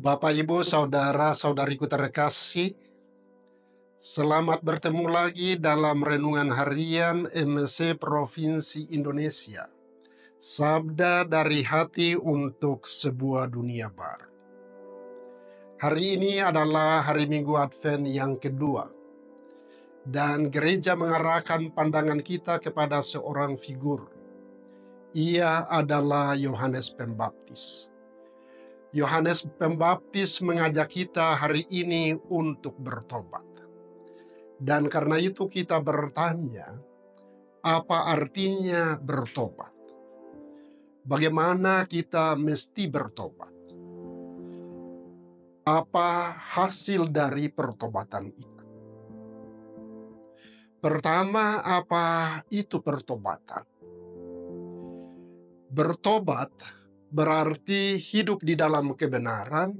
Bapak, Ibu, saudara-saudariku terkasih, selamat bertemu lagi dalam renungan harian MSC Provinsi Indonesia. Sabda dari hati untuk sebuah dunia baru. Hari ini adalah hari Minggu Advent yang kedua, dan gereja mengarahkan pandangan kita kepada seorang figur. Ia adalah Yohanes Pembaptis. Yohanes Pembaptis mengajak kita hari ini untuk bertobat. Dan karena itu kita bertanya, apa artinya bertobat? Bagaimana kita mesti bertobat? Apa hasil dari pertobatan itu? Pertama, apa itu pertobatan? Bertobat berarti hidup di dalam kebenaran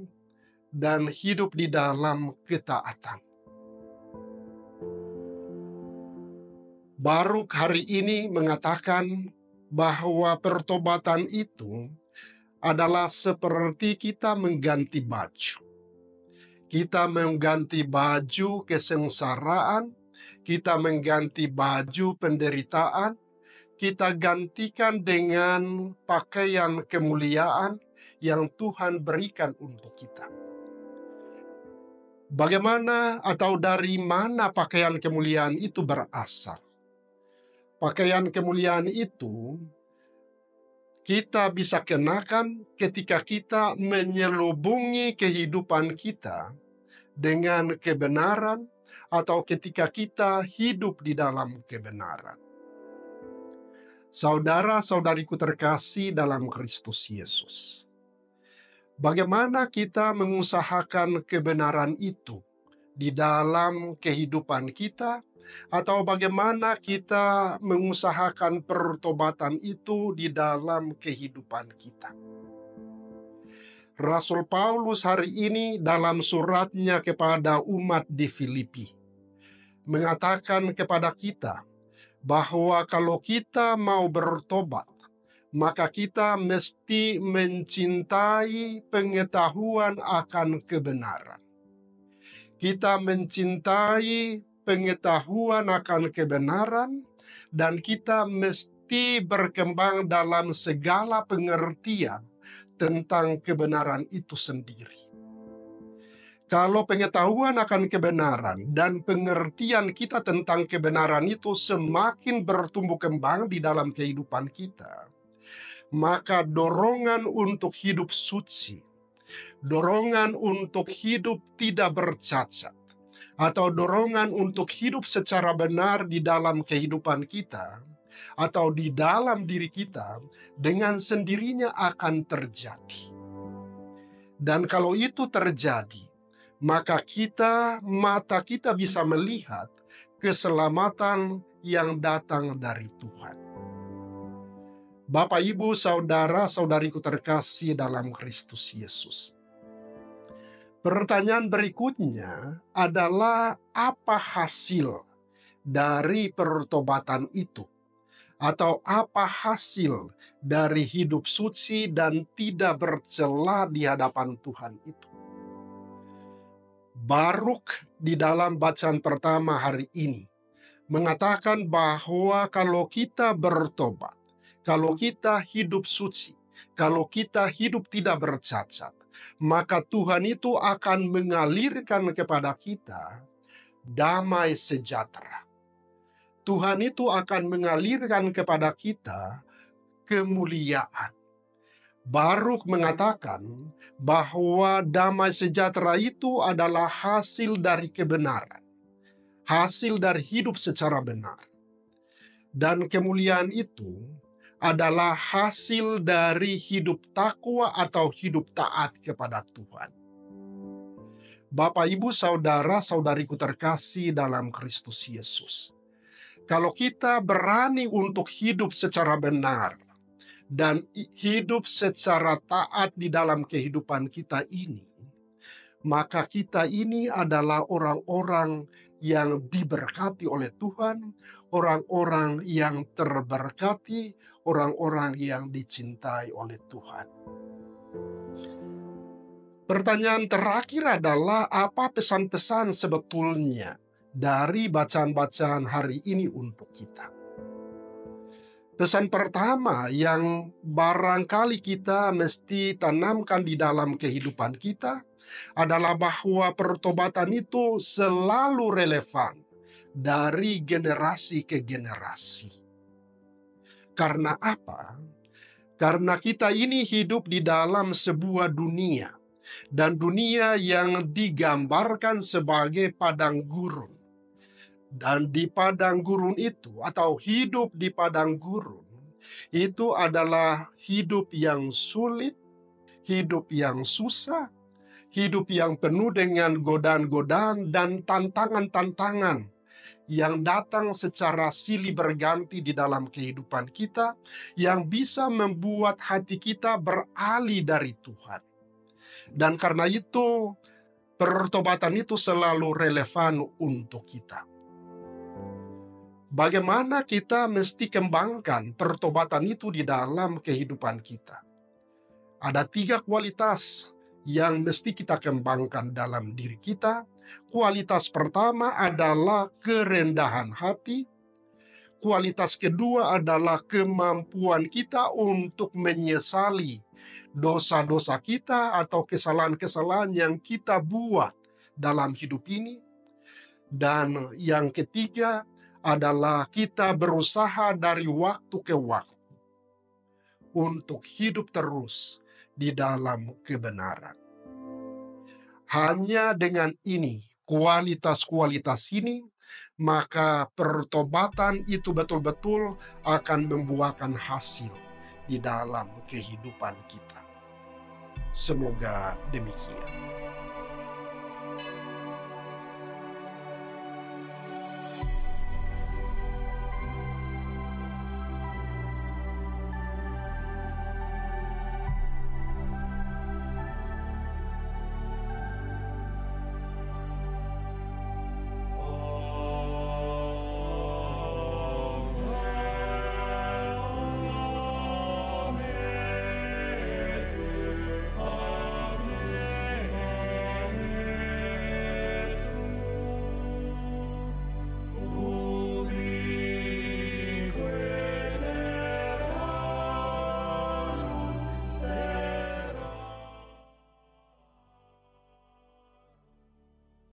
dan hidup di dalam ketaatan. Baruk hari ini mengatakan bahwa pertobatan itu adalah seperti kita mengganti baju. Kita mengganti baju kesengsaraan, kita mengganti baju penderitaan, kita gantikan dengan pakaian kemuliaan yang Tuhan berikan untuk kita. Bagaimana atau dari mana pakaian kemuliaan itu berasal? Pakaian kemuliaan itu kita bisa kenakan ketika kita menyelubungi kehidupan kita dengan kebenaran atau ketika kita hidup di dalam kebenaran. Saudara-saudariku terkasih dalam Kristus Yesus, bagaimana kita mengusahakan kebenaran itu di dalam kehidupan kita, atau bagaimana kita mengusahakan pertobatan itu di dalam kehidupan kita? Rasul Paulus hari ini dalam suratnya kepada umat di Filipi mengatakan kepada kita bahwa kalau kita mau bertobat, maka kita mesti mencintai pengetahuan akan kebenaran. Kita mencintai pengetahuan akan kebenaran, dan kita mesti berkembang dalam segala pengertian tentang kebenaran itu sendiri. Kalau pengetahuan akan kebenaran dan pengertian kita tentang kebenaran itu semakin bertumbuh kembang di dalam kehidupan kita, maka dorongan untuk hidup suci, dorongan untuk hidup tidak bercacat, atau dorongan untuk hidup secara benar di dalam kehidupan kita, atau di dalam diri kita, dengan sendirinya akan terjadi. Dan kalau itu terjadi, maka mata kita bisa melihat keselamatan yang datang dari Tuhan. Bapak, Ibu, saudara-saudariku terkasih dalam Kristus Yesus. Pertanyaan berikutnya adalah apa hasil dari pertobatan itu? Atau apa hasil dari hidup suci dan tidak bercela di hadapan Tuhan itu? Baruk di dalam bacaan pertama hari ini mengatakan bahwa kalau kita bertobat, kalau kita hidup suci, kalau kita hidup tidak bercacat, maka Tuhan itu akan mengalirkan kepada kita damai sejahtera. Tuhan itu akan mengalirkan kepada kita kemuliaan. Baruk mengatakan bahwa damai sejahtera itu adalah hasil dari kebenaran, hasil dari hidup secara benar. Dan kemuliaan itu adalah hasil dari hidup takwa atau hidup taat kepada Tuhan. Bapak, Ibu, saudara-saudariku terkasih dalam Kristus Yesus, kalau kita berani untuk hidup secara benar dan hidup secara taat di dalam kehidupan kita ini, maka kita ini adalah orang-orang yang diberkati oleh Tuhan, orang-orang yang terberkati, orang-orang yang dicintai oleh Tuhan. Pertanyaan terakhir adalah apa pesan-pesan sebetulnya dari bacaan-bacaan hari ini untuk kita? Pesan pertama yang barangkali kita mesti tanamkan di dalam kehidupan kita adalah bahwa pertobatan itu selalu relevan dari generasi ke generasi. Karena apa? Karena kita ini hidup di dalam sebuah dunia, dan dunia yang digambarkan sebagai padang gurun. Dan di padang gurun itu, atau hidup di padang gurun, itu adalah hidup yang sulit, hidup yang susah, hidup yang penuh dengan godaan-godaan dan tantangan-tantangan yang datang secara silih berganti di dalam kehidupan kita, yang bisa membuat hati kita beralih dari Tuhan. Dan karena itu, pertobatan itu selalu relevan untuk kita. Bagaimana kita mesti kembangkan pertobatan itu di dalam kehidupan kita? Ada 3 kualitas yang mesti kita kembangkan dalam diri kita. Kualitas pertama adalah kerendahan hati. Kualitas kedua adalah kemampuan kita untuk menyesali dosa-dosa kita atau kesalahan-kesalahan yang kita buat dalam hidup ini. Dan yang ketiga adalah kita berusaha dari waktu ke waktu untuk hidup terus di dalam kebenaran. Hanya dengan ini, kualitas-kualitas ini, maka pertobatan itu betul-betul akan membuahkan hasil di dalam kehidupan kita. Semoga demikian.